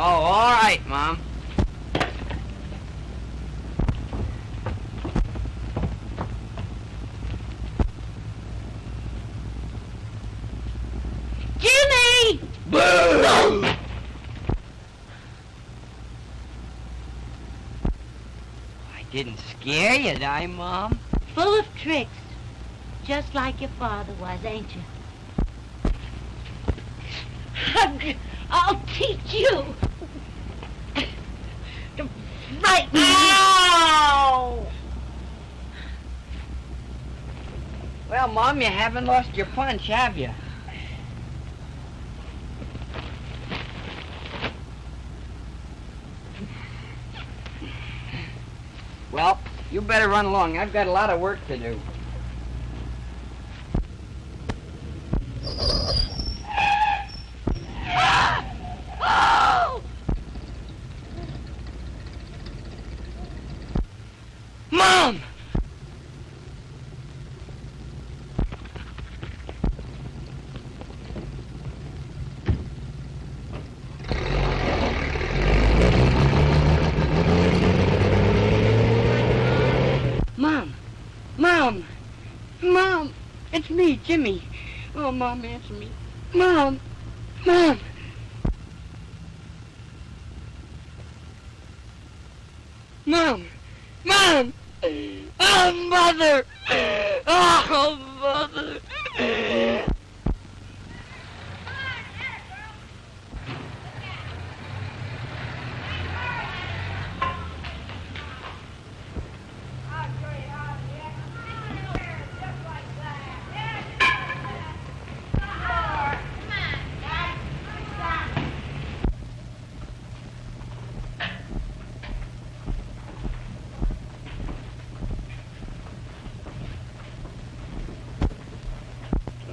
all right, Mom. Jimmy! Boo! I didn't scare you, did I, Mom? Full of tricks. Just like your father was, ain't you? I'll teach you to frighten me. Ow! Well, Mom, you haven't lost your punch, have you? Well, you better run along. I've got a lot of work to do. Mom! Mom, it's me, Jimmy. Oh, Mom, answer me. Mom. Mom, oh, Mother, oh, Mother.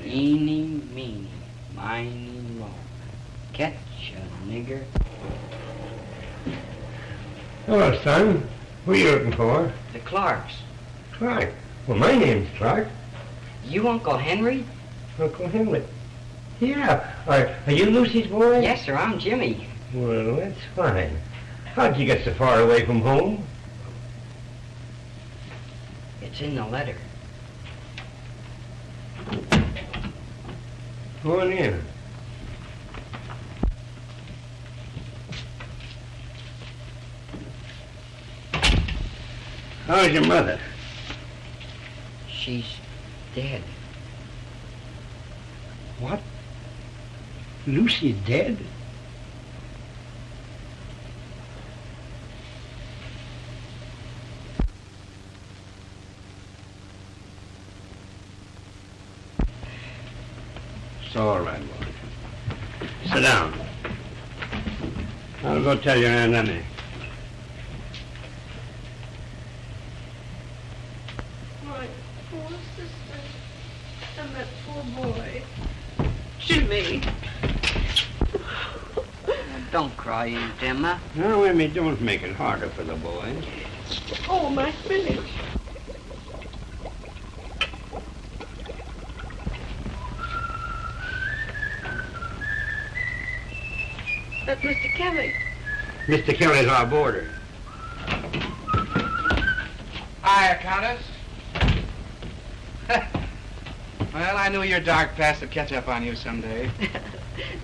Eeny, meeny, miny, moe. Catch a nigger. Hello, son. Who are you looking for? The Clarks. Clark. Well, my name's Clark. You Uncle Henry? Uncle Henry. Yeah. Are you Lucy's boy? Yes, sir, I'm Jimmy. Well, that's fine. How'd you get so far away from home? It's in the letter. Go on in. How's your mother? She's dead. What? Lucy's dead? It's all right, boy. Sit down. I'll go tell your Aunt Emmy. My poor sister and that poor boy. Jimmy. Don't cry, Aunt Emma. Now, Emmy, don't make it harder for the boy. Oh, my spinach. That's Mr. Kelly. Mr. Kelly's our boarder. Hiya, Countess. Well, I knew your dark past would catch up on you someday.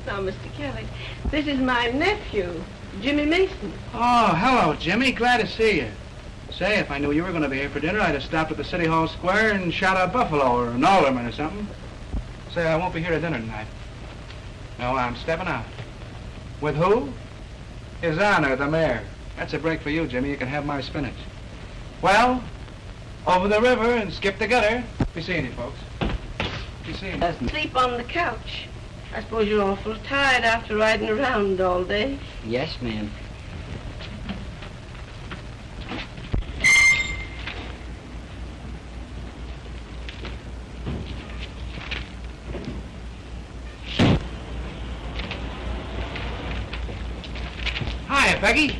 Now, Mr. Kelly, this is my nephew, Jimmy Mason. Oh, hello, Jimmy. Glad to see you. Say, if I knew you were going to be here for dinner, I'd have stopped at the City Hall Square and shot a buffalo or an alderman or something. Say, I won't be here at dinner tonight. No, I'm stepping out. With who? His Honor, the mayor. That's a break for you, Jimmy. You can have my spinach. Well, over the river and skip the gutter. Be seeing you, folks. Be seeing you. Sleep on the couch. I suppose you're awful tired after riding around all day. Yes, ma'am. Hiya, Peggy.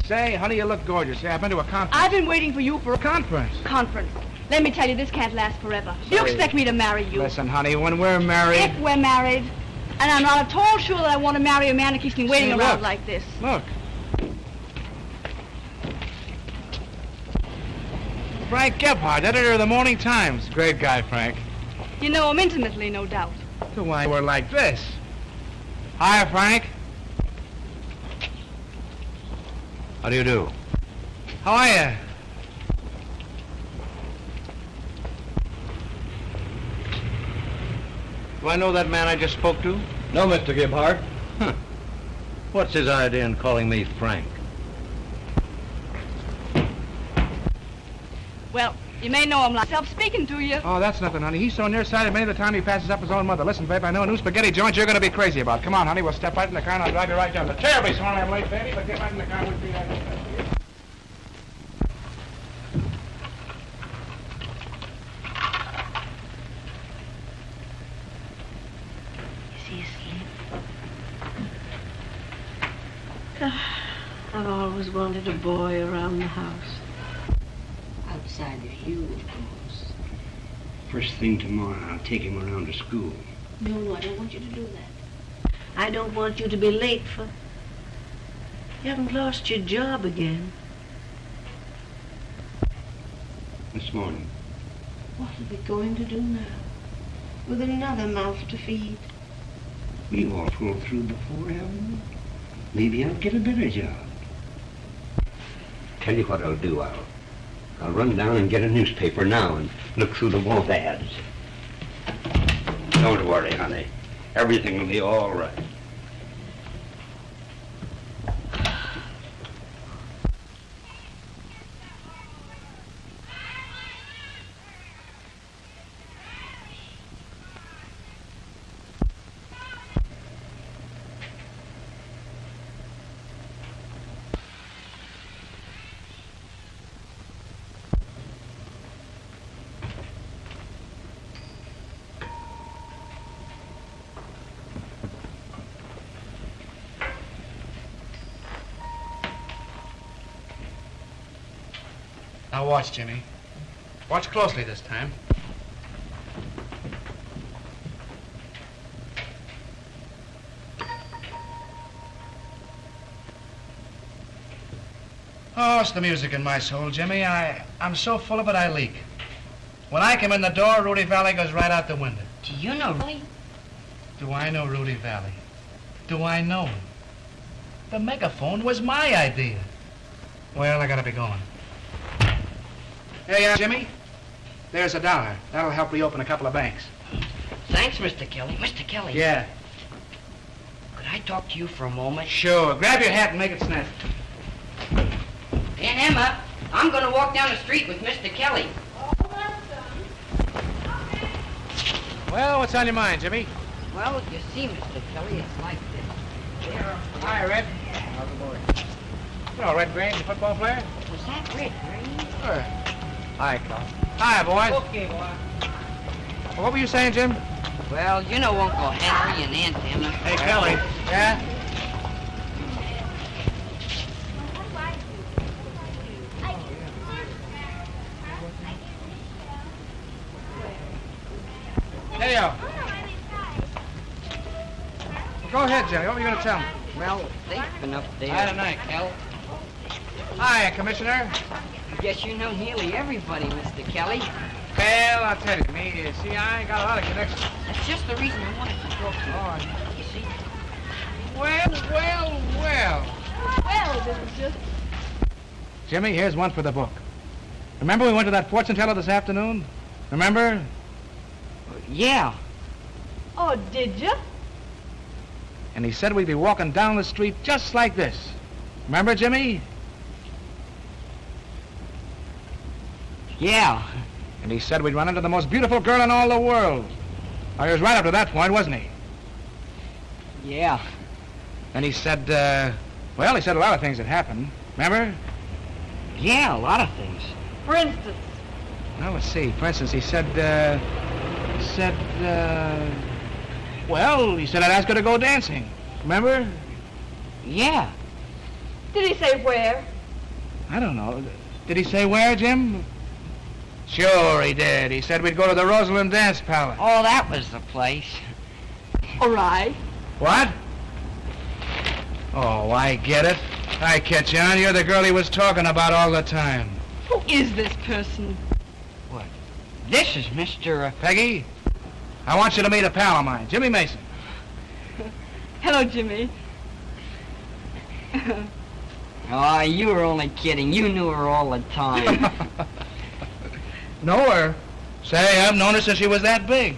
Say, honey, you look gorgeous. Yeah, I've been to a conference. I've been waiting for you for a Conference? conference. Let me tell you, this can't last forever. You expect me to marry you. Listen, honey, when we're married... If we're married, And I'm not at all sure that I want to marry a man who keeps me waiting Say, around look. like this. Look. Frank Gebhardt, editor of the Morning Times. Great guy, Frank. You know him intimately, no doubt. So why we're like this? Hi, Frank. How do you do? How are you? Do I know that man I just spoke to? No, Mr. Gebhardt. What's his idea in calling me Frank? Well, you may know him like myself speaking to you. Oh, that's nothing, honey. He's so nearsighted many of the time he passes up his own mother. Listen, babe, I know a new spaghetti joint you're going to be crazy about. Come on, honey, we'll step right in the car and I'll drive you right down. But terribly sorry I'm late, baby, but get right in the car and we'll be there. Is he asleep? I've always wanted a boy around the house. Outside of you, of course. First thing tomorrow, I'll take him around to school. No, I don't want you to do that. I don't want you to be late for... You haven't lost your job again. This morning. What are we going to do now? With another mouth to feed? We all pulled through before, haven't we? Maybe I'll get a better job. Tell you what I'll do, I'll run down and get a newspaper now and look through the want ads. Don't worry, honey. Everything will be all right. Now watch, Jimmy. Watch closely this time. Oh, it's the music in my soul, Jimmy. I'm so full of it I leak. When I come in the door, Rudy Valley goes right out the window. Do you know Rudy? Do I know Rudy Valley? Do I know him? The megaphone was my idea. Well, I gotta be going. Hey, Jimmy, there's $1. That'll help reopen a couple of banks. Thanks, Mr. Kelly. Mr. Kelly. Yeah. Could I talk to you for a moment? Sure. Grab your hat and make it snap. Aunt Emma, I'm going to walk down the street with Mr. Kelly. Well, what's on your mind, Jimmy? Well, you see, Mr. Kelly, it's like this. There. Hi, Red. How's the boy? Hello, Red Grange, the football player. Was that Red Grange? Sure. Hi, Carl. Hi, boys. Okay, boy. Well, what were you saying, Jim? Well, you know Uncle Henry and Aunt Emma. Hey, Kelly. Yeah? Hey, go ahead, Jimmy. What were you going to tell me? Well, they've been up there. Hi, tonight, Kel. Hi, Commissioner. I guess you know nearly everybody, Mr. Kelly. Well, I'll tell you, see, I ain't got a lot of connections. That's just the reason I wanted to talk to you. Oh, You see? well. Well, this is just... Jimmy, here's one for the book. Remember we went to that fortune teller this afternoon? Remember? Yeah. Oh, did you? And he said we'd be walking down the street just like this. Remember, Jimmy? Yeah. And he said we'd run into the most beautiful girl in all the world. Oh, he was right up to that point, wasn't he? Yeah. And he said, well, he said a lot of things that happened. Remember? Yeah, a lot of things. For instance. Well, let's see. For instance, he said, well, he said I'd ask her to go dancing. Remember? Yeah. Did he say where? I don't know. Did he say where, Jim? Sure he did. He said we'd go to the Rosalind Dance Palace. Oh, that was the place. All right. What? Oh, I get it. I catch on. You're the girl he was talking about all the time. Who is this person? This is Mr. Peggy, I want you to meet a pal of mine, Jimmy Mason. Hello, Jimmy. Oh, you were only kidding. You knew her all the time. Know her? Say, I've known her since she was that big.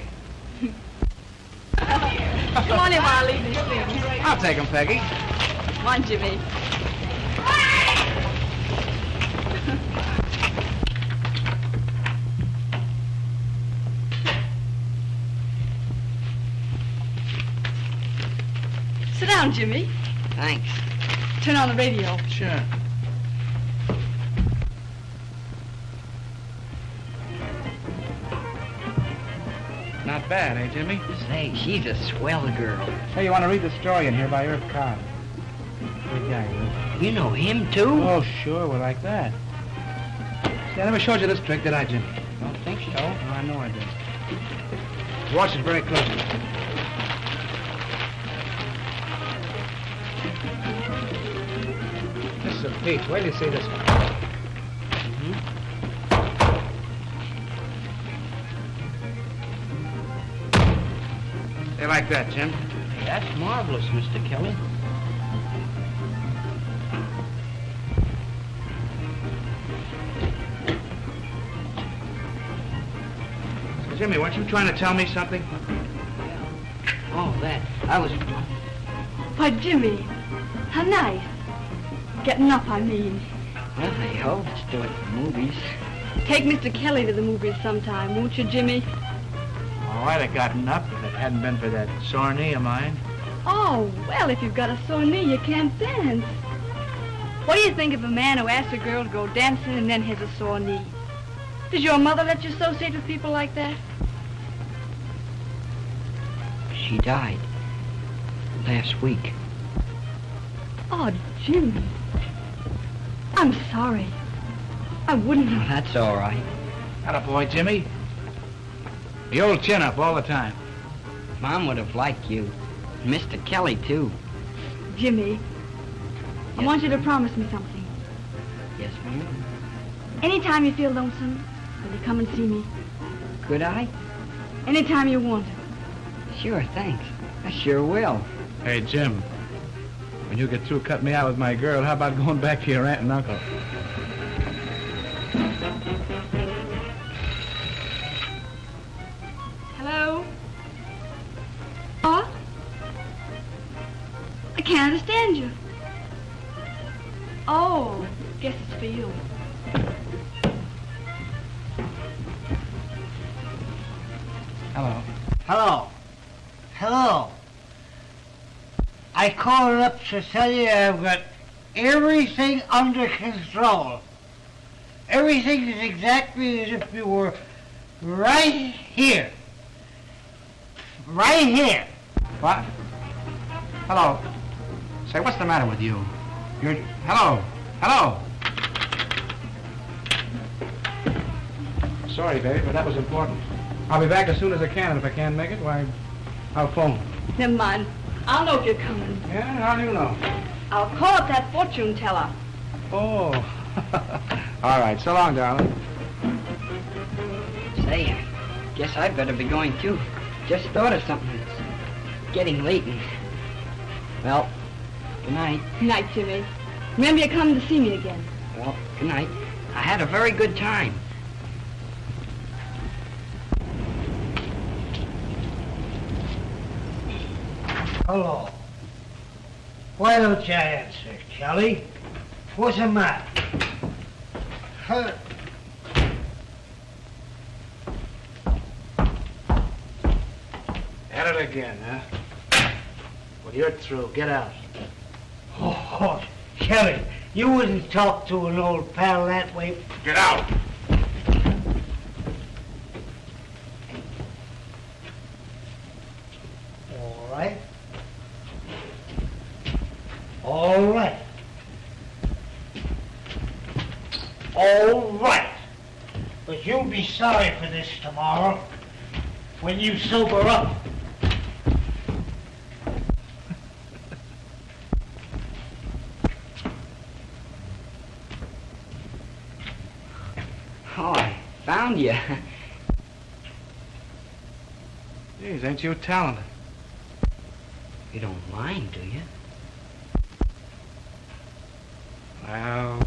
Come on in while I leave these things. I'll take him, Peggy. Come on, Jimmy. Sit down, Jimmy. Thanks. Turn on the radio. Sure. Not bad, eh, Jimmy? Say, she's a swell girl. Hey, you want to read the story in here by Irv Cobb? Good guy, Irv. You know him, too? Oh, sure, we're like that. See, I never showed you this trick, did I, Jimmy? Don't think so. Oh, I know I did. Watch it very closely. This is a peach. Wait till you see this one. They like that, Jim? Hey, that's marvelous, Mr. Kelly. So, Jimmy, weren't you trying to tell me something? Oh, that. I was... Why, Jimmy, how nice. Getting up, I mean. Well, hey, ho, let's do it for movies. Take Mr. Kelly to the movies sometime, won't you, Jimmy? Oh, I'd have gotten up if it hadn't been for that sore knee of mine. Oh, well, if you've got a sore knee, you can't dance. What do you think of a man who asks a girl to go dancing and then has a sore knee? Does your mother let you associate with people like that? She died last week. Oh, Jimmy. I'm sorry. I wouldn't Oh, have... that's all right. Attaboy, Jimmy. The old chin up all the time. Mom would have liked you. And Mr. Kelly, too. Jimmy, I Yes, want you to ma'am. promise me something. Yes, ma'am. Anytime you feel lonesome, will you come and see me? Could I? Anytime you want to. Sure, thanks. I sure will. Hey, Jim. When you get through cutting me out with my girl, how about going back to your aunt and uncle? Hello? What? I can't understand you. Oh, guess it's for you. Hello. Hello. Hello. I called up to tell you I've got everything under control. Everything is exactly as if you were right here. Right here. What? Hello. Say, what's the matter with you? You're... Hello. Hello. Sorry, baby, but that was important. I'll be back as soon as I can, and if I can't make it, why, I'll phone. Never mind. I'll know if you're coming. Yeah, how do you know? I'll call up that fortune teller. Oh. All right, so long, darling. Say, I guess I'd better be going, too. Just thought of something. It's getting late and... Well, good night. Good night, Jimmy. Remember you're coming to see me again. Well, good night. I had a very good time. Hello. Why don't you answer, Kelly? What's the matter? Huh? At it again, huh? Well, you're through. Get out. Oh, Kelly, you wouldn't talk to an old pal that way. Get out! All right. All right. All right. But you'll be sorry for this tomorrow when you sober up. found you. Geez, ain't you talented? You don't mind, do you? Well,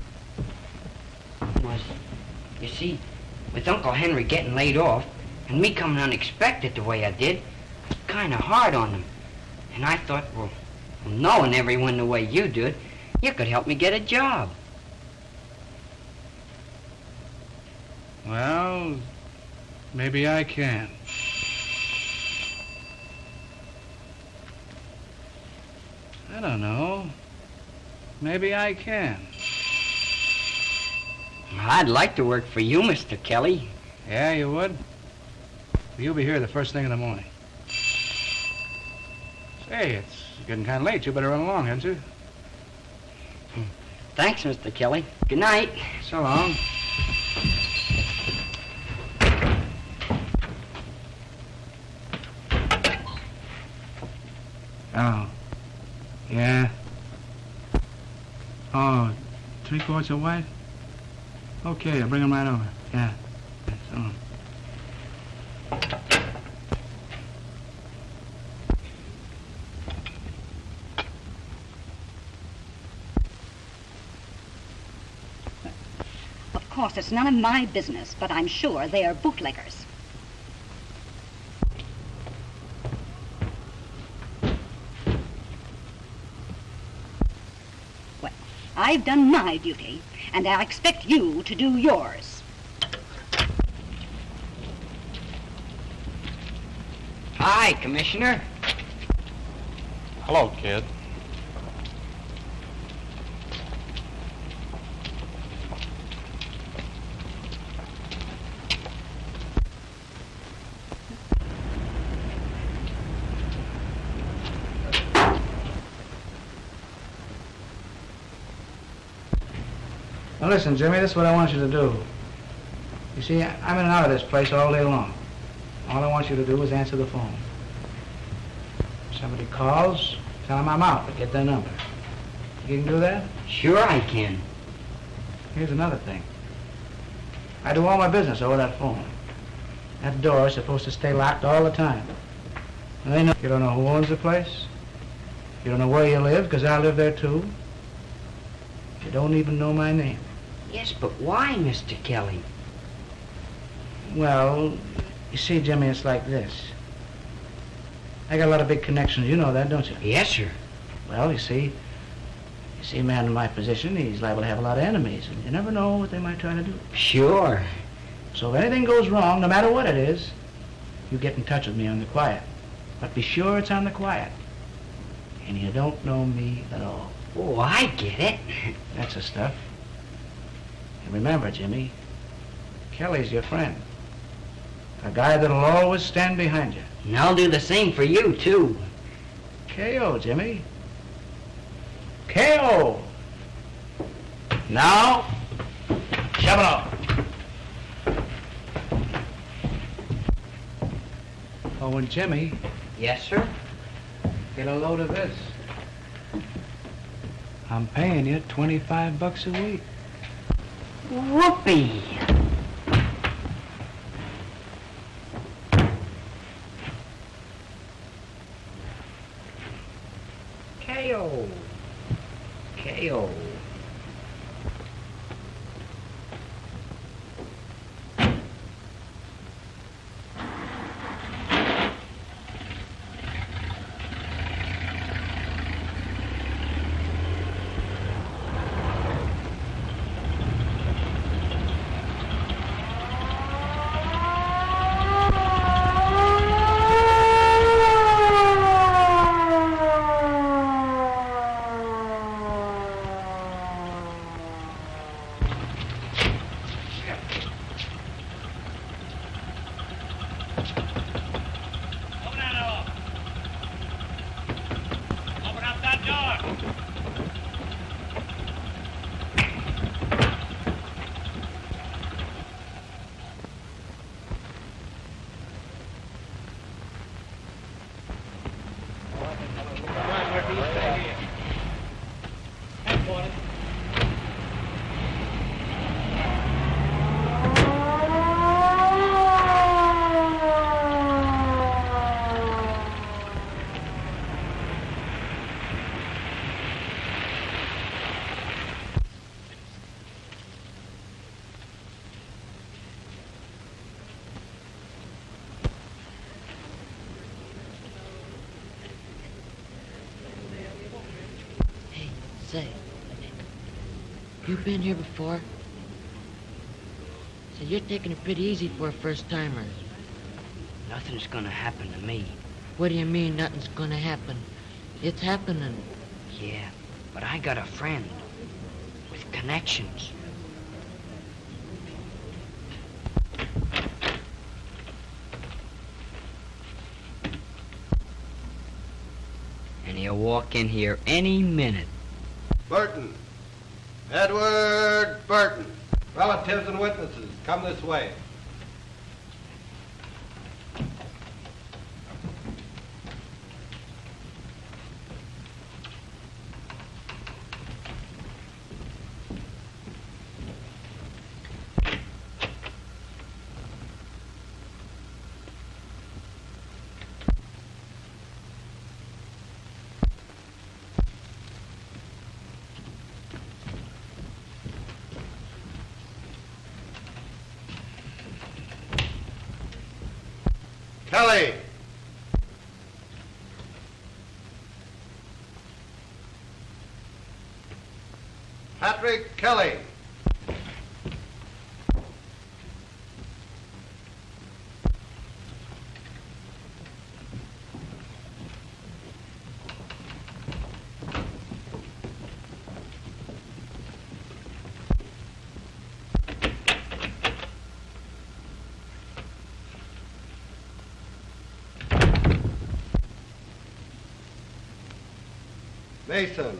You see, with Uncle Henry getting laid off, and me coming unexpected the way I did, it's kind of hard on him. And I thought, well, knowing everyone the way you did, you could help me get a job. well, maybe I can. I don't know. Maybe I can. I'd like to work for you, Mr. Kelly. Yeah, you would? You'll be here the first thing in the morning. Say, it's getting kind of late. You better run along, hadn't you? Thanks, Mr. Kelly. Good night. So long. Oh. Yeah. Oh, 3 quarts of white? Okay, I'll bring them right over. Yeah. So long. Of course, it's none of my business, but I'm sure they are bootleggers. Well, I've done my duty, and I expect you to do yours. Hi, Commissioner. Hello, kid. Now listen, Jimmy, this is what I want you to do. You see, I'm in and out of this place all day long. All I want you to do is answer the phone. If somebody calls, tell them I'm out, but get their number. You can do that? Sure I can. Here's another thing. I do all my business over that phone. That door is supposed to stay locked all the time. And they know you don't know who owns the place. You don't know where you live, because I live there too. You don't even know my name. Yes, but why, Mr. Kelly? Well, you see, Jimmy, it's like this. I got a lot of big connections. You know that, don't you? Yes, sir. Well, you see, a man in my position, he's liable to have a lot of enemies, and you never know what they might try to do. Sure. So if anything goes wrong, no matter what it is, you get in touch with me on the quiet. But be sure it's on the quiet. And you don't know me at all. Oh, I get it. That's the stuff. And remember, Jimmy, Kelly's your friend. A guy that'll always stand behind you. And I'll do the same for you, too. K.O., Jimmy. K.O. Now, shove it off. Oh, and Jimmy, Yes, sir? get a load of this. I'm paying you $25 a week. Whoopee. K.O. K.O. Say, you been here before? Say, you're taking it pretty easy for a first-timer. Nothing's gonna happen to me. What do you mean, nothing's gonna happen? It's happening. Yeah, but I got a friend with connections. And he'll walk in here any minute. Burton. Edward Burton. Relatives and witnesses, come this way. Kelly. Patrick Kelly. Mason.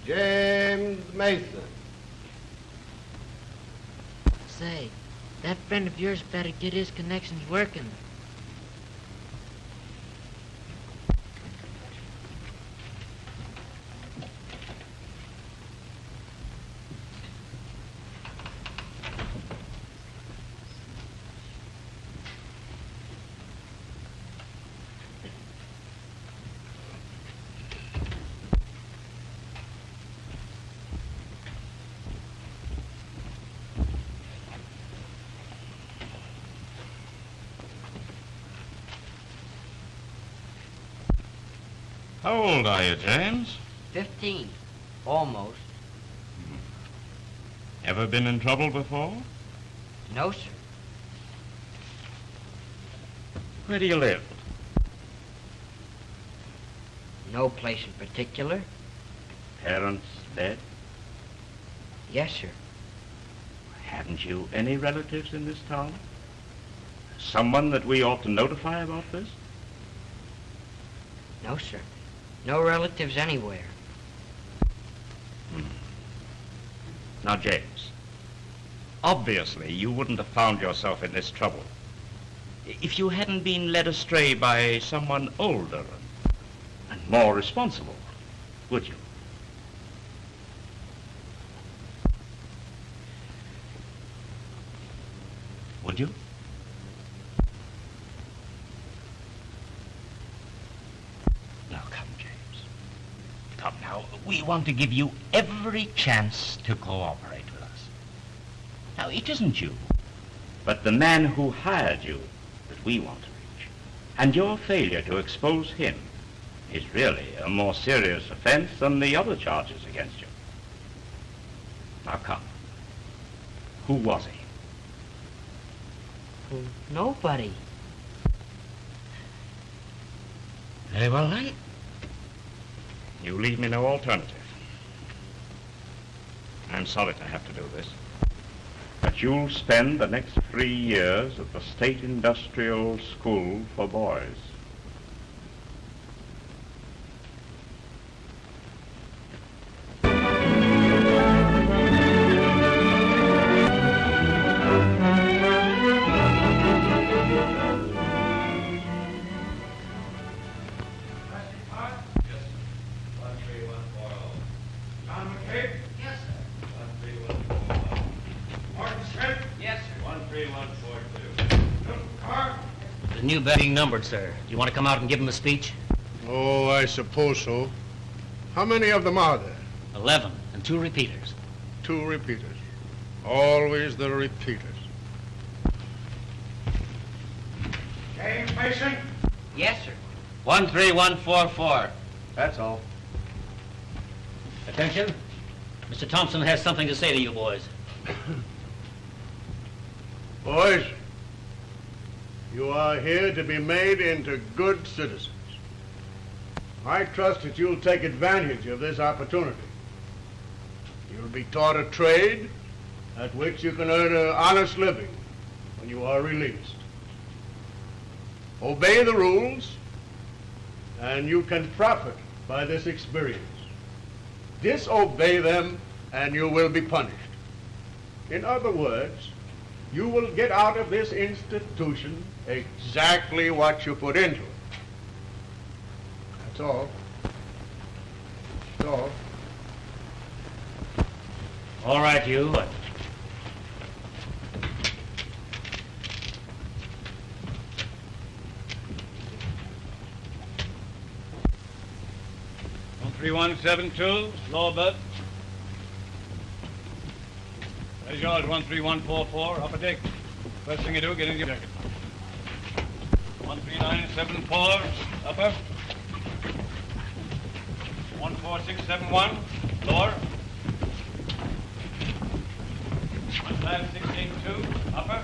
James Mason. Say, that friend of yours better get his connections working. How old are you, James? 15. Almost. Ever been in trouble before? No, sir. Where do you live? No place in particular. Parents dead? Yes, sir. Haven't you any relatives in this town? Someone that we ought to notify about this? No, sir. No relatives anywhere. Now, James, obviously you wouldn't have found yourself in this trouble if you hadn't been led astray by someone older and more responsible, would you? Would you? Come now, we want to give you every chance to cooperate with us. Now, it isn't you, but the man who hired you that we want to reach. And your failure to expose him is really a more serious offense than the other charges against you. Now, come. Who was he? Nobody. Very well, then. You leave me no alternative. I'm sorry to have to do this, but you'll spend the next 3 years at the State Industrial School for Boys. New being numbered, sir. Do you want to come out and give him a speech? Oh, I suppose so. How many of them are there? 11, and 2 repeaters. 2 repeaters. Always the repeaters. James Mason? Yes, sir. 13144. That's all. Attention. Mr. Thompson has something to say to you boys. Boys, you are here to be made into good citizens. I trust that you'll take advantage of this opportunity. You'll be taught a trade at which you can earn an honest living when you are released. Obey the rules, and you can profit by this experience. Disobey them, and you will be punished. In other words, you will get out of this institution exactly what you put into it. That's all. That's all. All right, you. .13172, lower berth. There's yours, 13144, upper deck. First thing you do, get into your jacket. 13974, upper. 14671, lower. 15682, upper.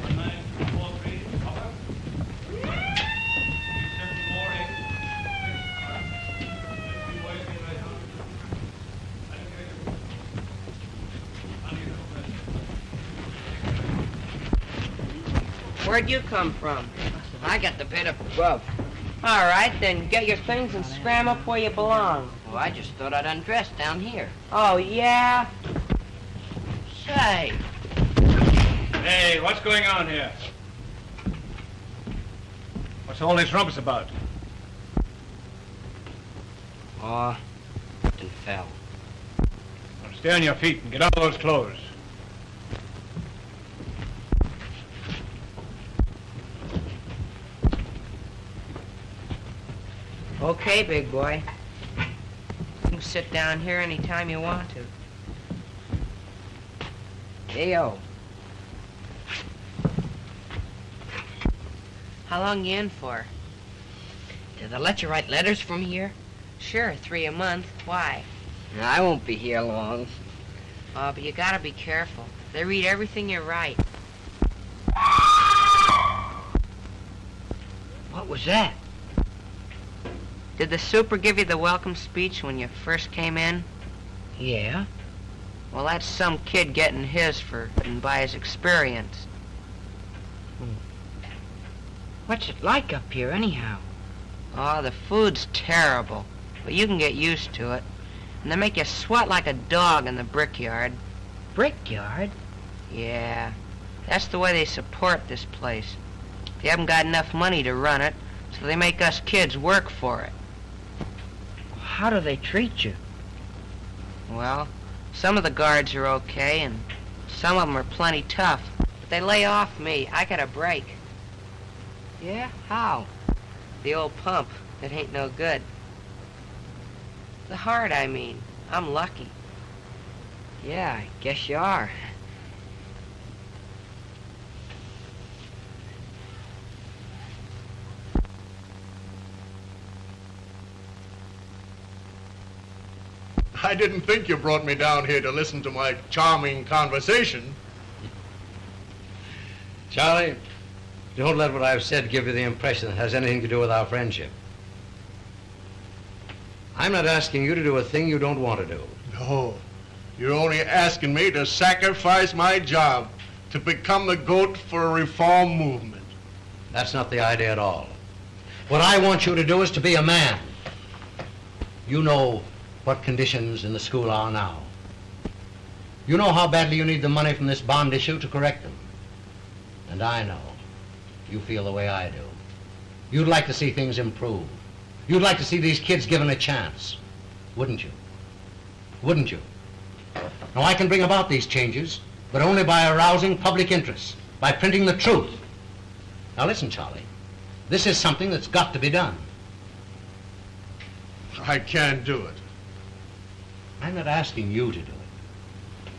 19243, upper. 3748. Where'd you come from? I got the bit of grub. All right, then get your things and scram up where you belong. Well, I just thought I'd undress down here. Oh, yeah? Say. Hey, what's going on here? What's all this rumpus about? Oh, Captain fell. Well, stay on your feet and get out of those clothes. Okay, big boy. You can sit down here anytime you want to. Hey-o. How long you in for? Did they let you write letters from here? Sure, 3 a month. Why? I won't be here long. Oh, but you gotta be careful. They read everything you write. What was that? Did the super give you the welcome speech when you first came in? Yeah. Well, that's some kid getting his for and by his experience. What's it like up here, anyhow? Oh, the food's terrible, but you can get used to it. And they make you sweat like a dog in the brickyard. Brickyard? Yeah. That's the way they support this place. They haven't got enough money to run it, so they make us kids work for it. How do they treat you? Well, some of the guards are okay, and some of them are plenty tough. But they lay off me. I got a break. Yeah? How? The old pump. It ain't no good. The heart, I mean. I'm lucky. Yeah, I guess you are. I didn't think you brought me down here to listen to my charming conversation. Charlie, don't let what I've said give you the impression it has anything to do with our friendship. I'm not asking you to do a thing you don't want to do. No, you're only asking me to sacrifice my job to become the goat for a reform movement. That's not the idea at all. What I want you to do is to be a man. You know what conditions in the school are now. You know how badly you need the money from this bond issue to correct them. And I know you feel the way I do. You'd like to see things improve. You'd like to see these kids given a chance. Wouldn't you? Wouldn't you? Now, I can bring about these changes, but only by arousing public interest, by printing the truth. Now listen, Charlie, this is something that's got to be done. I can't do it. I'm not asking you to do it.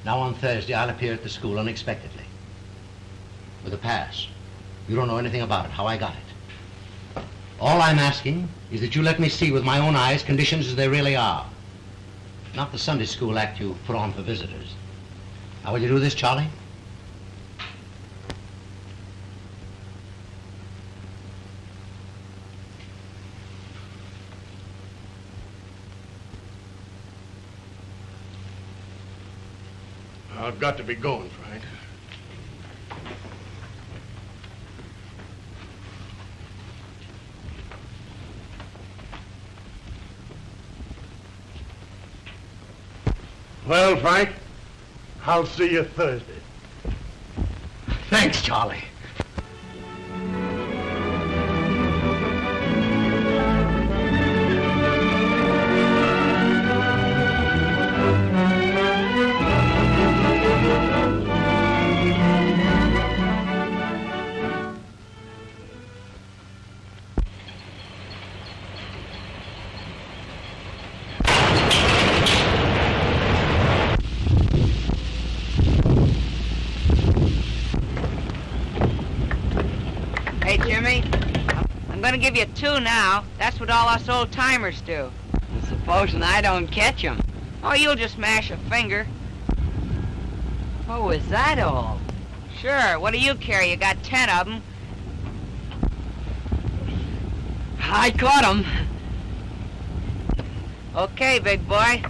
Now on Thursday, I'll appear at the school unexpectedly. With a pass. You don't know anything about it, how I got it. All I'm asking is that you let me see with my own eyes conditions as they really are. not the Sunday school act you put on for visitors. Now, will you do this, Charlie? I've got to be going, Frank. Well, Frank, I'll see you Thursday. Thanks, Charlie. Hey, Jimmy, I'm gonna give you 2 now. That's what all us old-timers do. Supposing I don't catch 'em. Oh, you'll just mash a finger. Oh, is that all? Sure, what do you care? You got 10 of them. I caught 'em. Okay, big boy.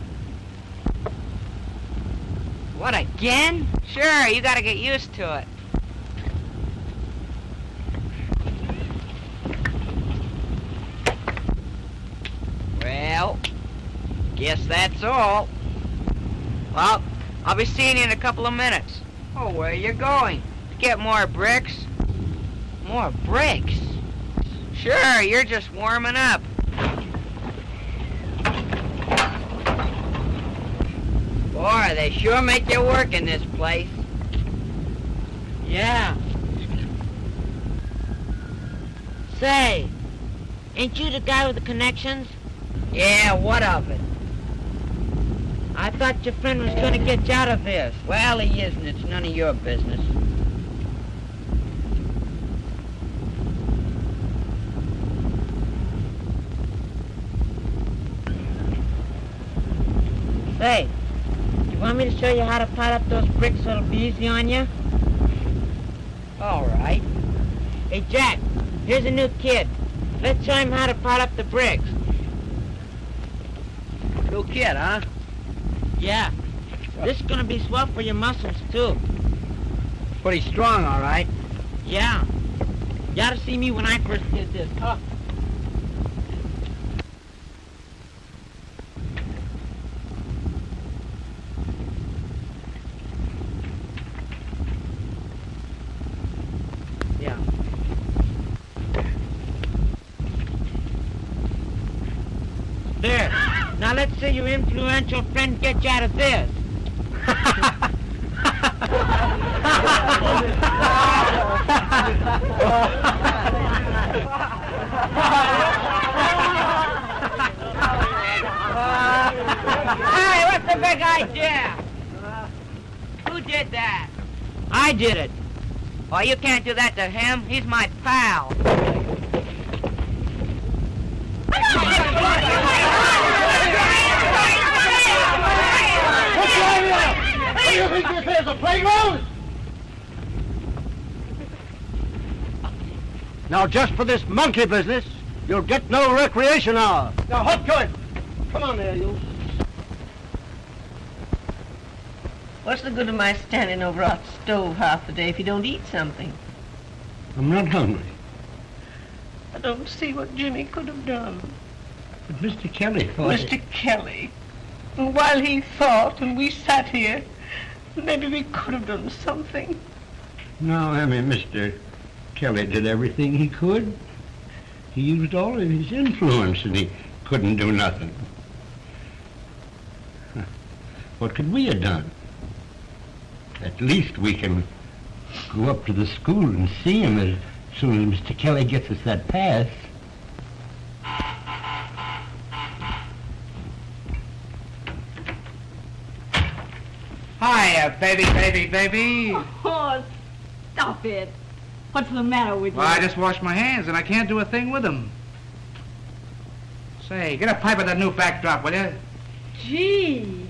What, again? Sure, you gotta get used to it. Well, guess that's all. Well, I'll be seeing you in a couple of minutes. Oh, where you going? To get more bricks. More bricks? Sure, you're just warming up. Boy, they sure make you work in this place. Yeah. Say, ain't you the guy with the connections? Yeah, what of it? I thought your friend was going to get you out of this. Well, he isn't. It's none of your business. Say, you want me to show you how to pile up those bricks so it'll be easy on you? All right. Hey, Jack, here's a new kid. Let's show him how to pile up the bricks. New kid, huh? Yeah. This is going to be swell for your muscles, too. Pretty strong, all right. Yeah. You ought to see me when I first did this. Huh? Yeah. There. Now let's see your influential friend get you out of this. Hey, what's the big idea? Who did that? I did it. Oh, you can't do that to him. He's my pal. Do you think this is a playground? Now, just for this monkey business, you'll get no recreation hour. Now, hop to it. Come on there, you. What's the good of my standing over our stove half the day if you don't eat something? I'm not hungry. I don't see what Jimmy could have done. But Mr. Kelly thought... Mr. Kelly. While he thought and we sat here, maybe we could have done something. No, I mean, Mr. Kelly did everything he could. He used all of his influence and he couldn't do nothing. What could we have done? At least we can go up to the school and see him as soon as Mr. Kelly gets us that pass. Hiya, baby. Oh, stop it. What's the matter with you? Well, I just washed my hands and I can't do a thing with them. Say, get a pipe of that new backdrop, will you? Gee.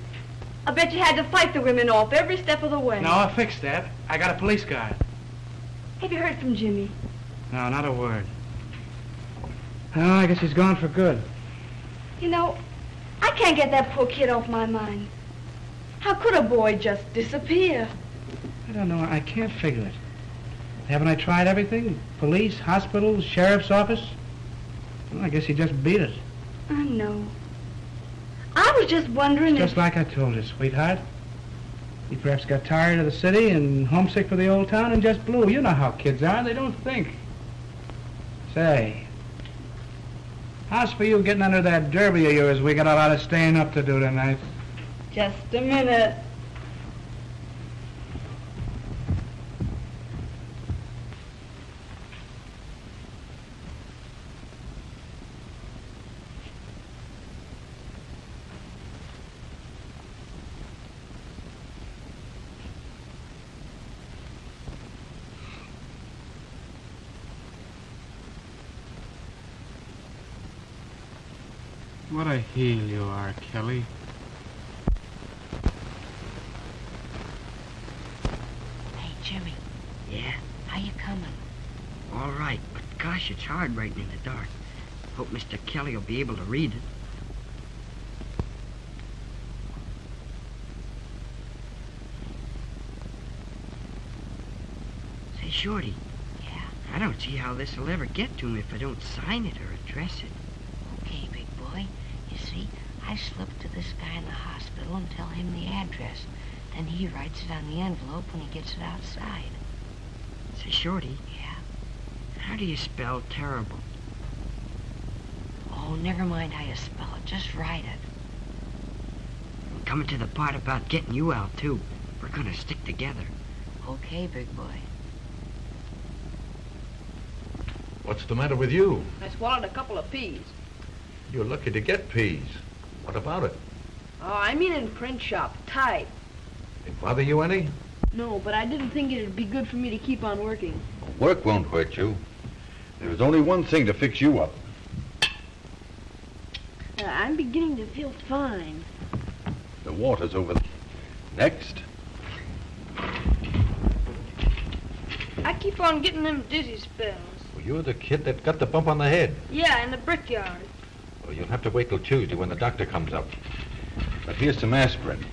I bet you had to fight the women off every step of the way. No, I fixed that. I got a police guard. Have you heard from Jimmy? No, not a word. Oh, I guess he's gone for good. You know, I can't get that poor kid off my mind. How could a boy just disappear? I don't know. I can't figure it. Haven't I tried everything? Police, hospitals, sheriff's office? Well, I guess he just beat it. I know. I was just wondering Just like I told you, sweetheart. He perhaps got tired of the city and homesick for the old town and just blew. You know how kids are. They don't think. Say, how's for you getting under that derby of yours? We got a lot of staying up to do tonight. Just a minute. What a heel you are, Kelly. Hey, Jimmy. Yeah? How you coming? All right, but gosh, it's hard writing in the dark. Hope Mr. Kelly will be able to read it. Say, Shorty. Yeah? I don't see how this will ever get to him if I don't sign it or address it. Okay, big boy. You see, I slip to this guy in the hospital and tell him the address. Then he writes it on the envelope when he gets it outside. Say, Shorty. Yeah? How do you spell terrible? Oh, never mind how you spell it. Just write it. I'm coming to the part about getting you out, too. We're gonna stick together. Okay, big boy. What's the matter with you? I swallowed a couple of peas. You're lucky to get peas. What about it? Oh, I mean in print shop, type. It bother you any? No, but I didn't think it'd be good for me to keep on working. Work won't hurt you. There's only one thing to fix you up. I'm beginning to feel fine. The water's over there. Next. I keep on getting them dizzy spells. Well, you're the kid that got the bump on the head. Yeah, in the brickyard. Well, you'll have to wait till Tuesday when the doctor comes up. But here's some aspirin.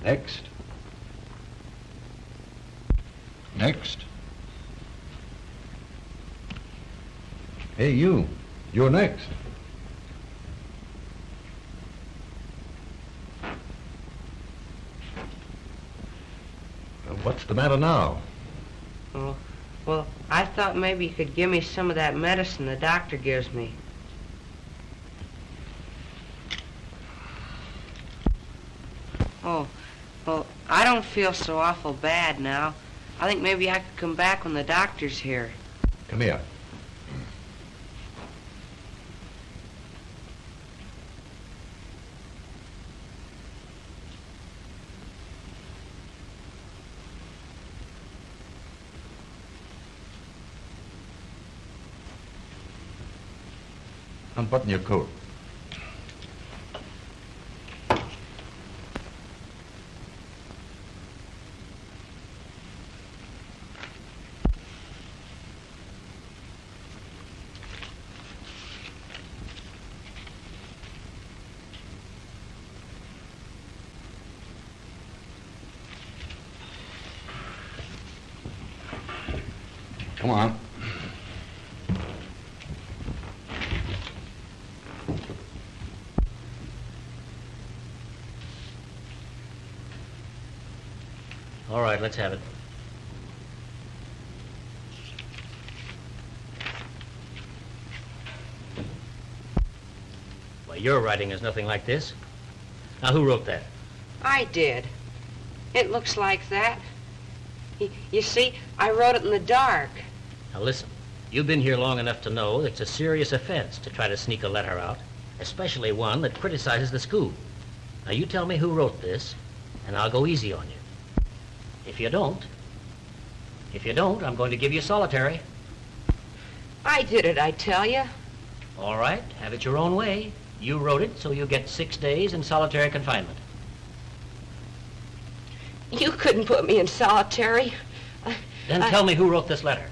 Next. Next. Hey, you. You're next. What's the matter now? Oh, well, I thought maybe you could give me some of that medicine the doctor gives me. Oh, well, I don't feel so awful bad now. I think maybe I could come back when the doctor's here. Come here. Unbutton your coat. Come on. All right, let's have it. Well, your writing is nothing like this. Now, who wrote that? I did. It looks like that. You see, I wrote it in the dark. Now, listen. You've been here long enough to know that it's a serious offense to try to sneak a letter out, especially one that criticizes the school. Now, you tell me who wrote this, and I'll go easy on you. If you don't, I'm going to give you solitary. I did it, I tell you. All right, have it your own way. You wrote it, so you get 6 days in solitary confinement. You couldn't put me in solitary. Then tell me who wrote this letter.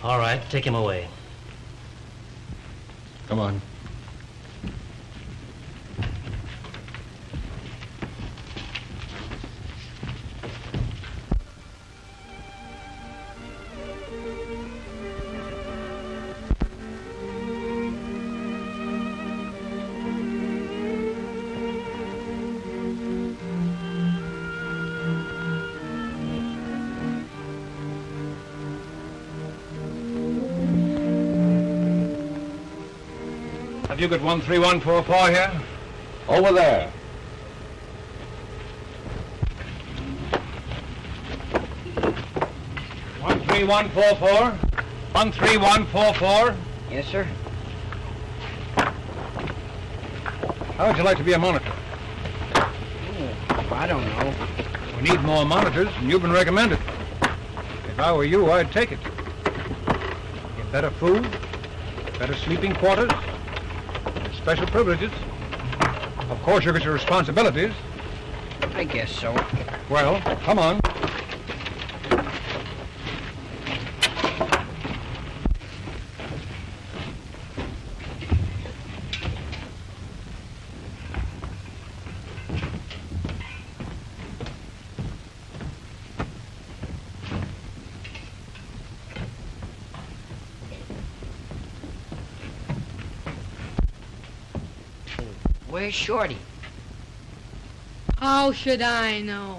All right, take him away. Come on. Have you got 13144 here? Over there. One 13144. Yes, sir. How would you like to be a monitor? I don't know. We need more monitors, and you've been recommended. If I were you, I'd take it. Get better food, better sleeping quarters, special privileges. Of course, you get your responsibilities. I guess so. Well, come on. Where's Shorty? How should I know?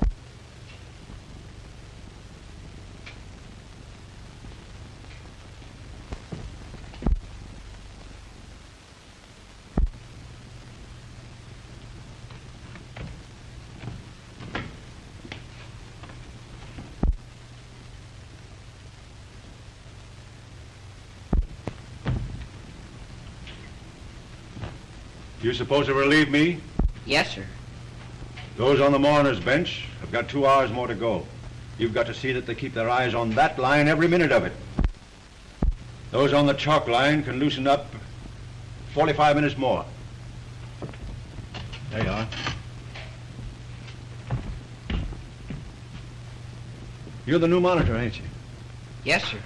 You supposed to relieve me? Yes, sir. Those on the mourner's bench have got 2 hours more to go. You've got to see that they keep their eyes on that line every minute of it. Those on the chalk line can loosen up 45 minutes more. There you are. You're the new monitor, ain't you? Yes, sir.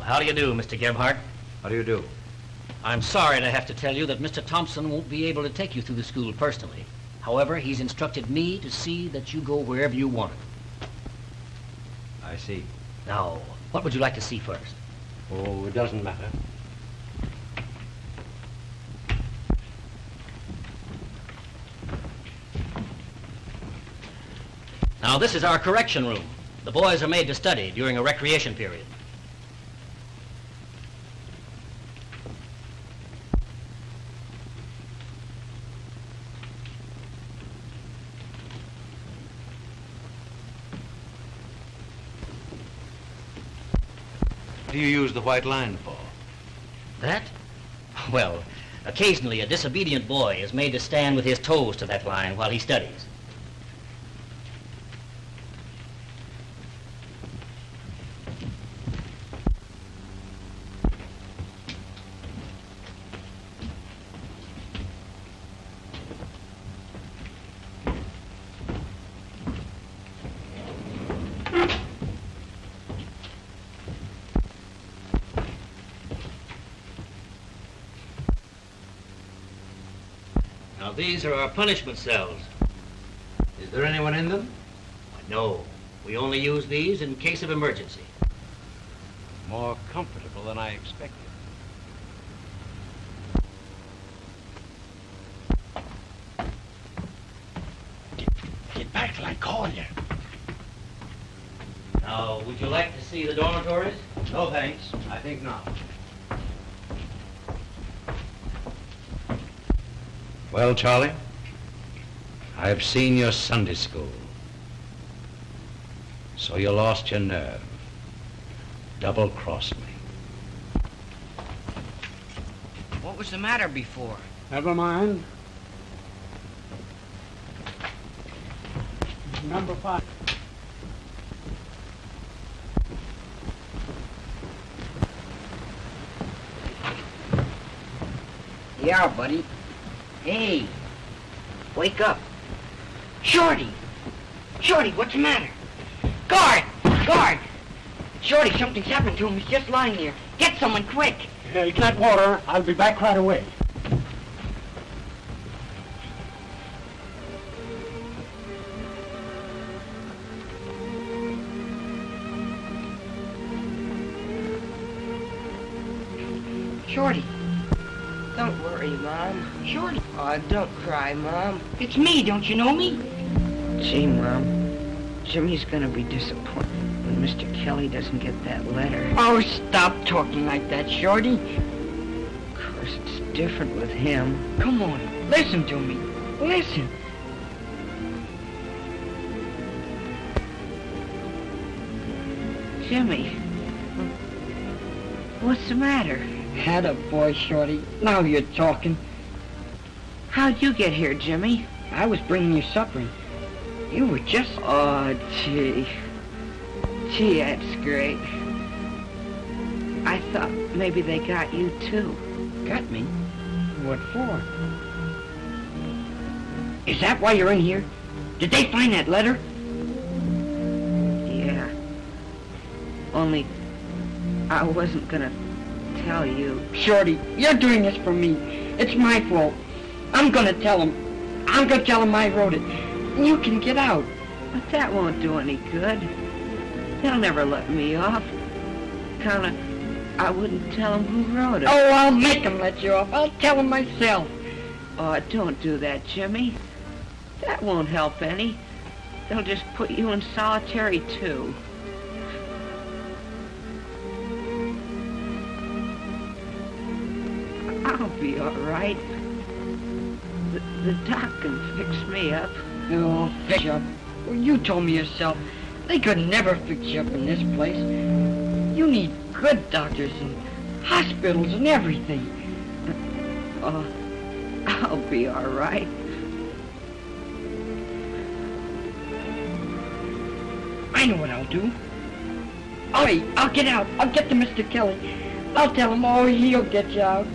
How do you do, Mr. Gebhardt? How do you do? I'm sorry to have to tell you that Mr. Thompson won't be able to take you through the school personally. However, he's instructed me to see that you go wherever you want it. I see. Now, what would you like to see first? Oh, it doesn't matter. Now, this is our correction room. The boys are made to study during a recreation period. What do you use the white line for? That? Well, occasionally a disobedient boy is made to stand with his toes to that line while he studies. Now, these are our punishment cells. Is there anyone in them? No. We only use these in case of emergency. More comfortable than I expected. Get back till I call you. Now, would you like to see the dormitories? No, thanks. I think not. Well, Charlie, I've seen your Sunday school. So you lost your nerve. Double-crossed me. What was the matter before? Never mind. Number 5. Yeah, buddy. Hey, wake up. Shorty! Shorty, what's the matter? Guard! Guard! Shorty, something's happened to him. He's just lying there. Get someone quick. Get water. I'll be back right away. Shorty. Don't worry, Mom. Shorty. Oh, don't cry, Mom. It's me. Don't you know me? Gee, Mom. Jimmy's gonna be disappointed when Mr. Kelly doesn't get that letter. Oh, stop talking like that, Shorty. Of course, it's different with him. Come on. Listen to me. Listen. Jimmy. What's the matter? Had a boy, Shorty. Now you're talking. How'd you get here, Jimmy? I was bringing you supper. You were just... Oh, gee. Gee, that's great. I thought maybe they got you, too. Got me? What for? Is that why you're in here? Did they find that letter? Yeah. Only I wasn't gonna tell you. Shorty, you're doing this for me. It's my fault. I'm gonna tell him. I'm gonna tell him I wrote it. You can get out. But that won't do any good. They'll never let me off. I wouldn't tell him who wrote it. Oh, I'll make him let you off. I'll tell him myself. Oh, don't do that, Jimmy. That won't help any. They'll just put you in solitary, too. I'll be all right. The doc can fix me up. Oh, fix you up. Well, you told me yourself. They could never fix you up in this place. You need good doctors and hospitals and everything. Oh, I'll be all right. I know what I'll do. I'll get out. I'll get to Mr. Kelly. I'll tell him, he'll get you out.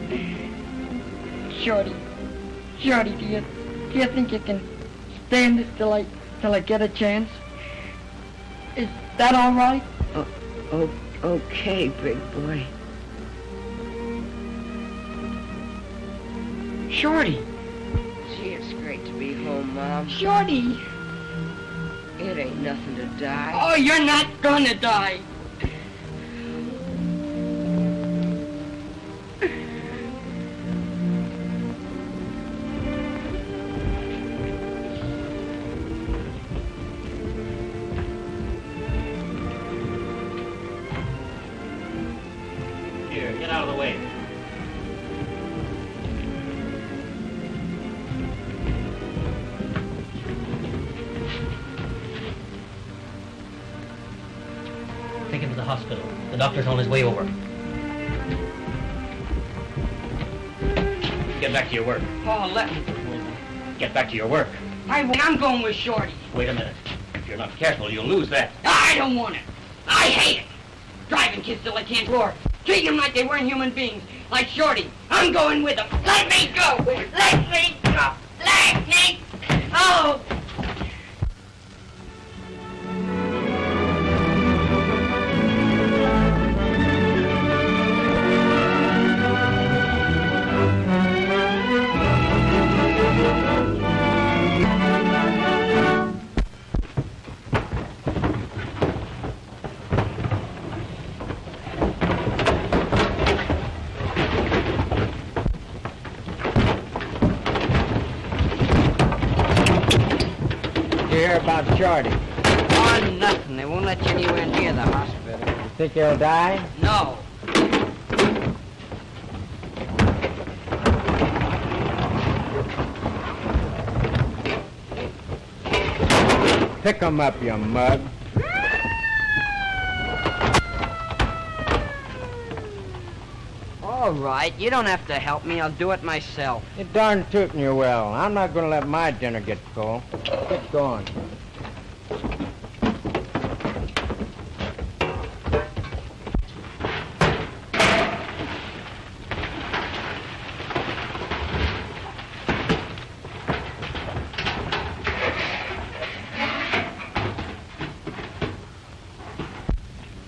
Shorty, do you think you can stand this till I get a chance? Is that all right? Okay, big boy. Shorty. Gee, it's great to be home, Mom. Shorty. It ain't nothing to die. Oh, you're not gonna die. Here, get out of the way. Take him to the hospital. The doctor's on his way over. Get back to your work. Oh, let me. Get back to your work. I'm going with Shorty. Wait a minute. If you're not careful, you'll lose that. I don't want it. I hate it. Driving kids till they can't roar. Treating them like they weren't human beings. Like Shorty. I'm going with them. Let me go. Let me go. Let me go. Hear about Shorty? Oh, nothing. They won't let you anywhere near the hospital. You think he'll die? No. Pick him up, you mug. All right. You don't have to help me. I'll do it myself. You darn tootin' you will. I'm not gonna let my dinner get cold. Get going.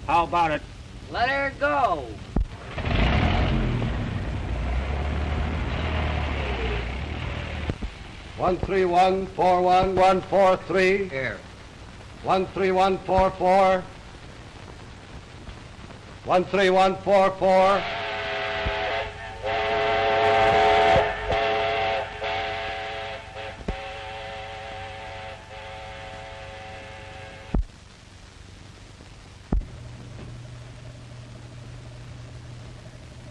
How about it? Let her go. One 143. Here. 13144. 13144.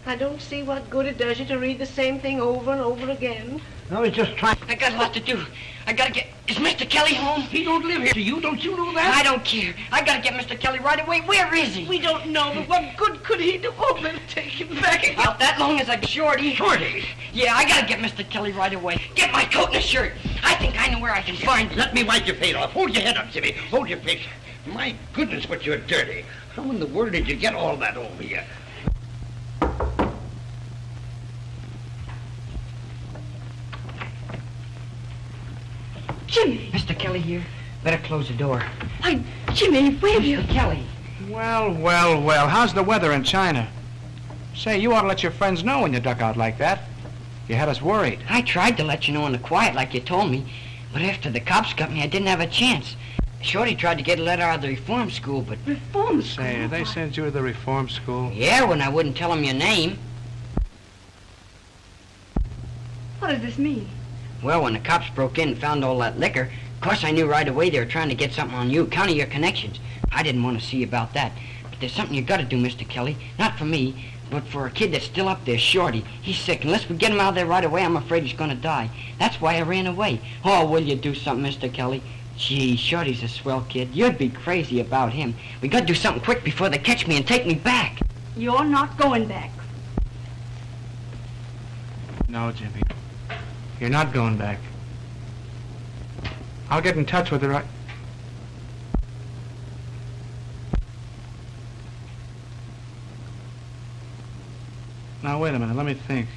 I don't see what good it does you to read the same thing over and over again. I was just trying. I got a lot to do. I gotta get... Is Mr. Kelly home? He don't live here. Do you? Don't you know that? I don't care. I gotta get Mr. Kelly right away. Where is he? We don't know, but what good could he do? Oh, let's take him back again. Out that long as a Shorty. Shorty? Yeah, I gotta get Mr. Kelly right away. Get my coat and a shirt. I think I know where I can find him. Let me wipe your face off. Hold your head up, Jimmy. Hold your face. My goodness, but you're dirty. How in the world did you get all that over you? Jimmy! Mr. Kelly here. Better close the door. Why, Jimmy, where have you... Mr. Kelly. Well, well, well. How's the weather in China? Say, you ought to let your friends know when you duck out like that. You had us worried. I tried to let you know in the quiet like you told me, but after the cops got me, I didn't have a chance. Shorty tried to get a letter out of the reform school, but... Reform school? Say, they sent you to the reform school? Yeah, when I wouldn't tell them your name. What does this mean? Well, when the cops broke in and found all that liquor, of course I knew right away they were trying to get something on you, count of your connections. I didn't want to see about that. But there's something you gotta do, Mr. Kelly. Not for me, but for a kid that's still up there, Shorty. He's sick. Unless we get him out of there right away, I'm afraid he's gonna die. That's why I ran away. Oh, will you do something, Mr. Kelly? Gee, Shorty's a swell kid. You'd be crazy about him. We gotta do something quick before they catch me and take me back. You're not going back. No, Jimmy. You're not going back. I'll get in touch with the right... Now, wait a minute. Let me think.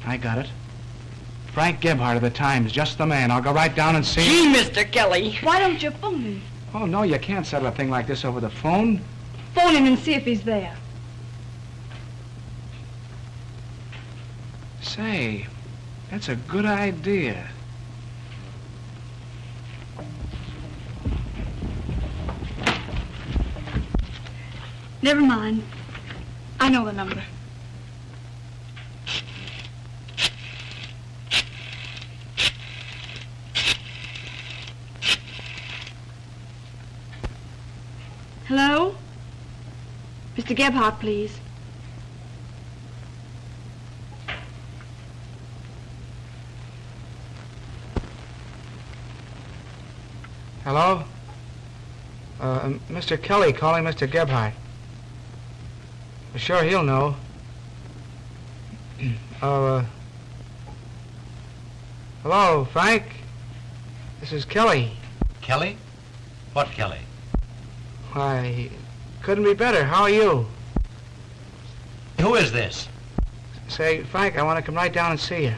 I got it. Frank Gebhardt of the Times. Just the man. I'll go right down and see... Gee, Mr. Kelly. Why don't you phone him? Oh, no, you can't settle a thing like this over the phone. Phone him and see if he's there. Say, that's a good idea. Never mind. I know the number. Hello? Mr. Gebhardt, please. Hello? Mr. Kelly calling Mr. Gebhardt. Sure, he'll know. Hello, Frank? This is Kelly. Kelly? What Kelly? Why, couldn't be better. How are you? Who is this? Say, Frank, I want to come right down and see you.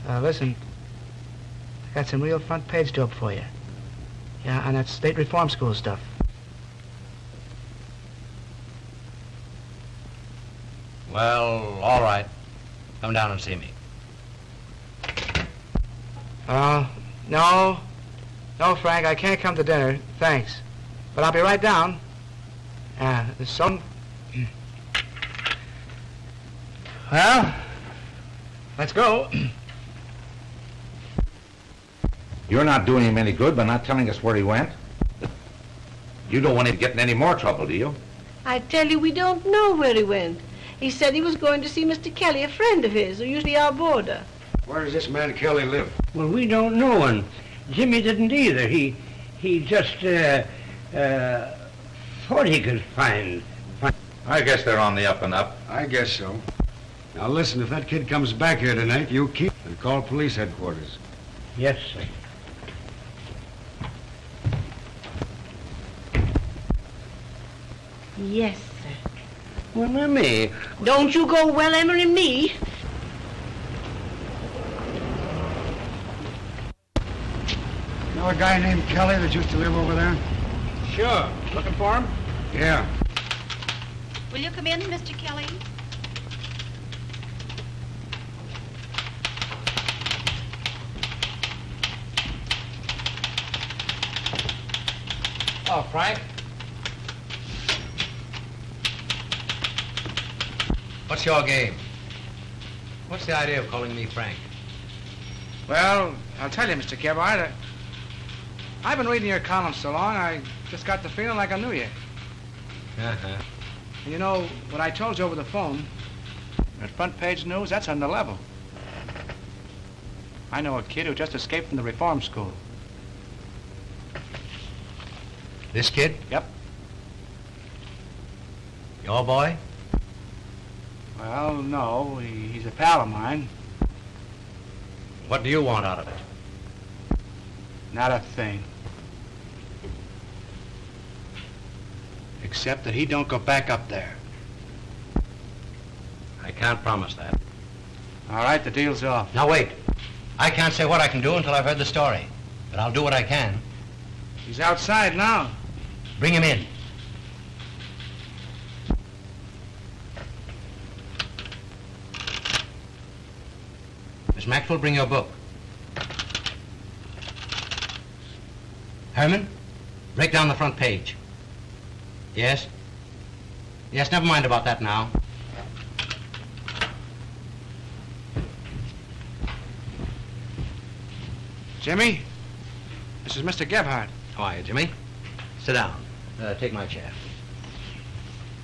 Listen, I got some real front page dope for you. Yeah, on that state reform school stuff. Well, all right. Come down and see me. No. No, Frank, I can't come to dinner. Thanks. But I'll be right down. There's some... Well, let's go. You're not doing him any good by not telling us where he went. You don't want him to get in any more trouble, do you? I tell you, we don't know where he went. He said he was going to see Mr. Kelly, a friend of his, who usually our boarder. Where does this man Kelly live? Well, we don't know, and Jimmy didn't either. He just thought he could find. I guess they're on the up and up. I guess so. Now listen, if that kid comes back here tonight, you keep and call police headquarters. Yes, sir. Yes, sir. Well, Emmy. Don't you go well, Emery, me. Know a guy named Kelly that used to live over there? Sure. Looking for him? Yeah. Will you come in, Mr. Kelly? Oh, Frank? What's your game? What's the idea of calling me Frank? Well, I'll tell you, Mr. Gebhardt. I've been reading your columns so long, I just got the feeling like I knew you. Uh-huh. And you know, what I told you over the phone, that front page news, that's on the level. I know a kid who just escaped from the reform school. This kid? Yep. Your boy? Well, no, he's a pal of mine. What do you want out of it? Not a thing. Except that he don't go back up there. I can't promise that. All right, the deal's off. Now, wait. I can't say what I can do until I've heard the story. But I'll do what I can. He's outside now. Bring him in. Miss Maxwell, bring your book. Herman, break down the front page. Yes? Yes, never mind about that now. Jimmy, this is Mr. Gebhardt. How are you, Jimmy? Sit down. Take my chair.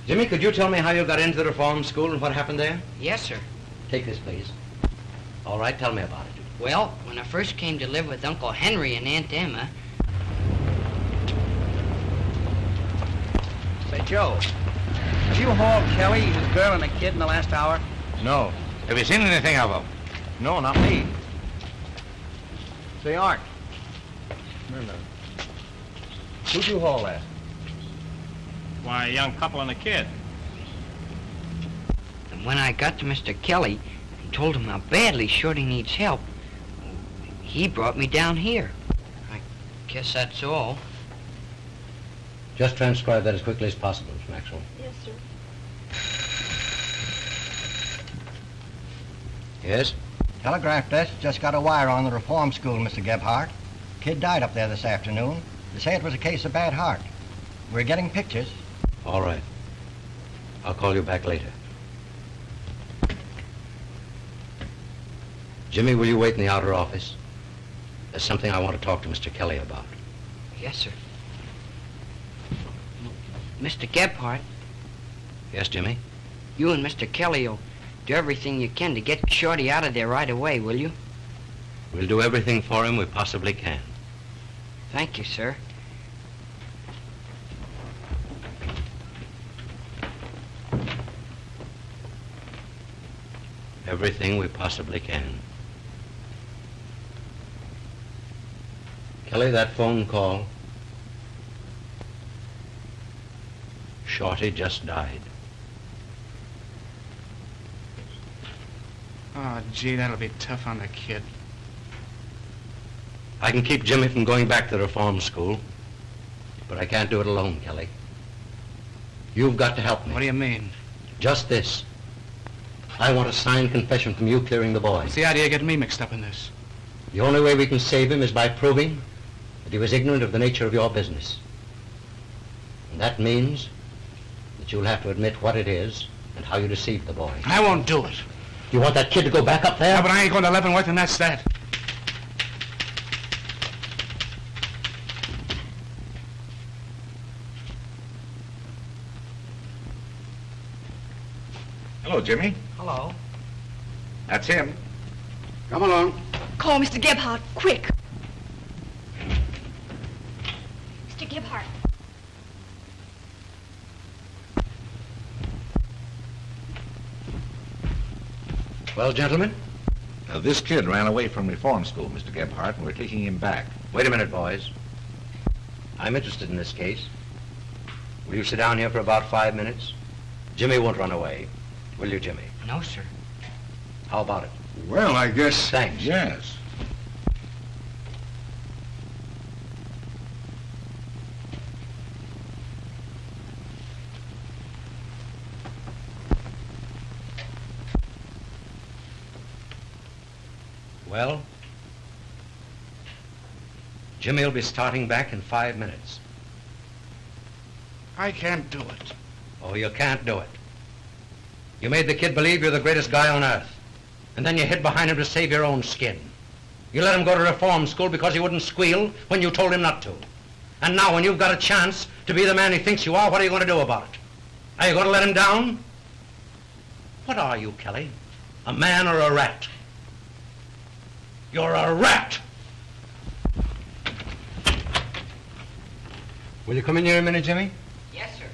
Jimmy, could you tell me how you got into the reform school and what happened there? Yes, sir. Take this, please. All right, tell me about it. Well, when I first came to live with Uncle Henry and Aunt Emma... Say, Joe, did you haul Kelly, his girl, and a kid in the last hour? No. Have you seen anything of him? No, not me. Say, Art. Come here, man. Who'd you haul last? Why, a young couple and a kid. And when I got to Mr. Kelly and told him how badly Shorty needs help, he brought me down here. I guess that's all. Just transcribe that as quickly as possible, Miss Maxwell. Yes, sir. Yes? Telegraph desk just got a wire on the reform school, Mr. Gebhardt. Kid died up there this afternoon. They say it was a case of bad heart. We're getting pictures. All right. I'll call you back later. Jimmy, will you wait in the outer office? There's something I want to talk to Mr. Kelly about. Yes, sir. Mr. Gebhardt, Yes, Jimmy? you and Mr. Kelly will do everything you can to get Shorty out of there right away, will you? We'll do everything for him we possibly can. Thank you, sir. Everything we possibly can. Kelly, that phone call. Shorty just died. Oh, gee, that'll be tough on the kid. I can keep Jimmy from going back to the reform school, but I can't do it alone, Kelly. You've got to help me. What do you mean? Just this. I want a signed confession from you clearing the boy. What's the idea of getting me mixed up in this? The only way we can save him is by proving that he was ignorant of the nature of your business. And that means that you'll have to admit what it is and how you deceived the boy. I won't do it. You want that kid to go back up there? Yeah, but I ain't going to Leavenworth, and that's that. Hello, Jimmy. Hello. That's him. Come along. Call Mr. Gebhardt, quick. Mr. Gebhardt. Well, gentlemen? This kid ran away from reform school, Mr. Gebhardt, and we're taking him back. Wait a minute, boys. I'm interested in this case. Will you sit down here for about 5 minutes? Jimmy won't run away. Will you, Jimmy? No, sir. How about it? Well, I guess... Thanks. Yes. Well, Jimmy will be starting back in 5 minutes. I can't do it. Oh, you can't do it. You made the kid believe you're the greatest guy on earth. And then you hid behind him to save your own skin. You let him go to reform school because he wouldn't squeal when you told him not to. And now when you've got a chance to be the man he thinks you are, what are you going to do about it? Are you going to let him down? What are you, Kelly? A man or a rat? You're a rat! Will you come in here a minute, Jimmy? Yes, sir.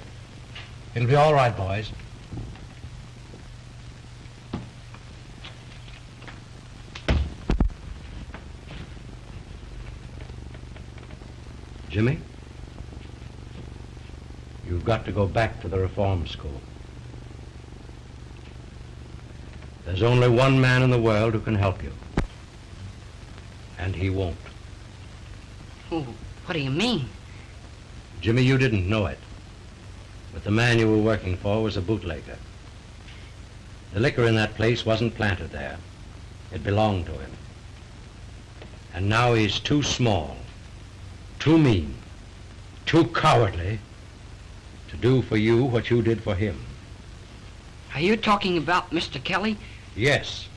It'll be all right, boys. Jimmy, you've got to go back to the reform school. There's only one man in the world who can help you. And he won't. Oh, what do you mean? Jimmy, you didn't know it, but the man you were working for was a bootlegger. The liquor in that place wasn't planted there. It belonged to him. And now he's too small, too mean, too cowardly to do for you what you did for him. Are you talking about Mr. Kelly? Yes.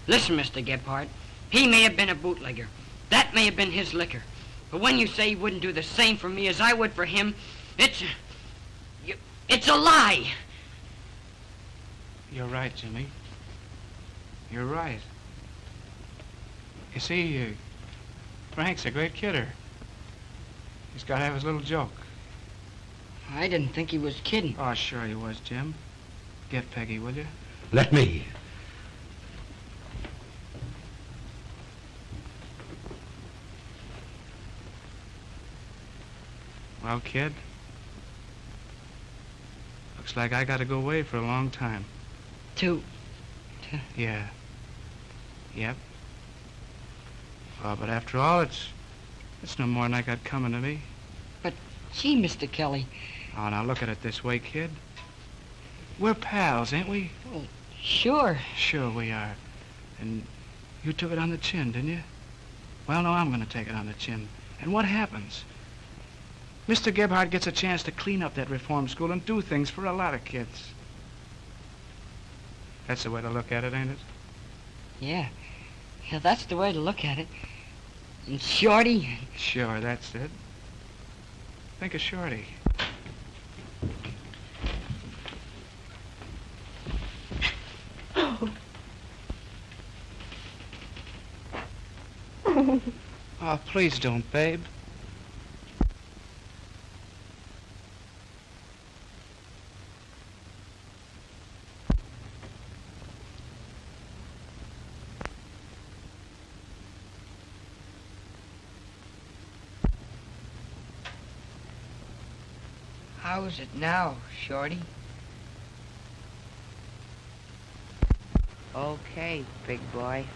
Listen, Mr. Gebhardt, he may have been a bootlegger. That may have been his liquor. But when you say he wouldn't do the same for me as I would for him, it's a lie. You're right, Jimmy. You're right. You see, Frank's a great kidder. He's got to have his little joke. I didn't think he was kidding. Oh, sure he was, Jim. Get Peggy, will you? Let me. Well, kid, looks like I got to go away for a long time. Yeah. Yep. Oh, but after all, it's no more than I got coming to me. But, gee, Mr. Kelly. Oh, now look at it this way, kid. We're pals, ain't we? Well, sure. Sure we are. And you took it on the chin, didn't you? Well, no, I'm going to take it on the chin. And what happens? Mr. Gebhardt gets a chance to clean up that reform school and do things for a lot of kids. That's the way to look at it, ain't it? Yeah. Yeah, that's the way to look at it. And Shorty. Sure, that's it. Think of Shorty. Oh, please don't, babe. How is it now, Shorty? Okay, big boy.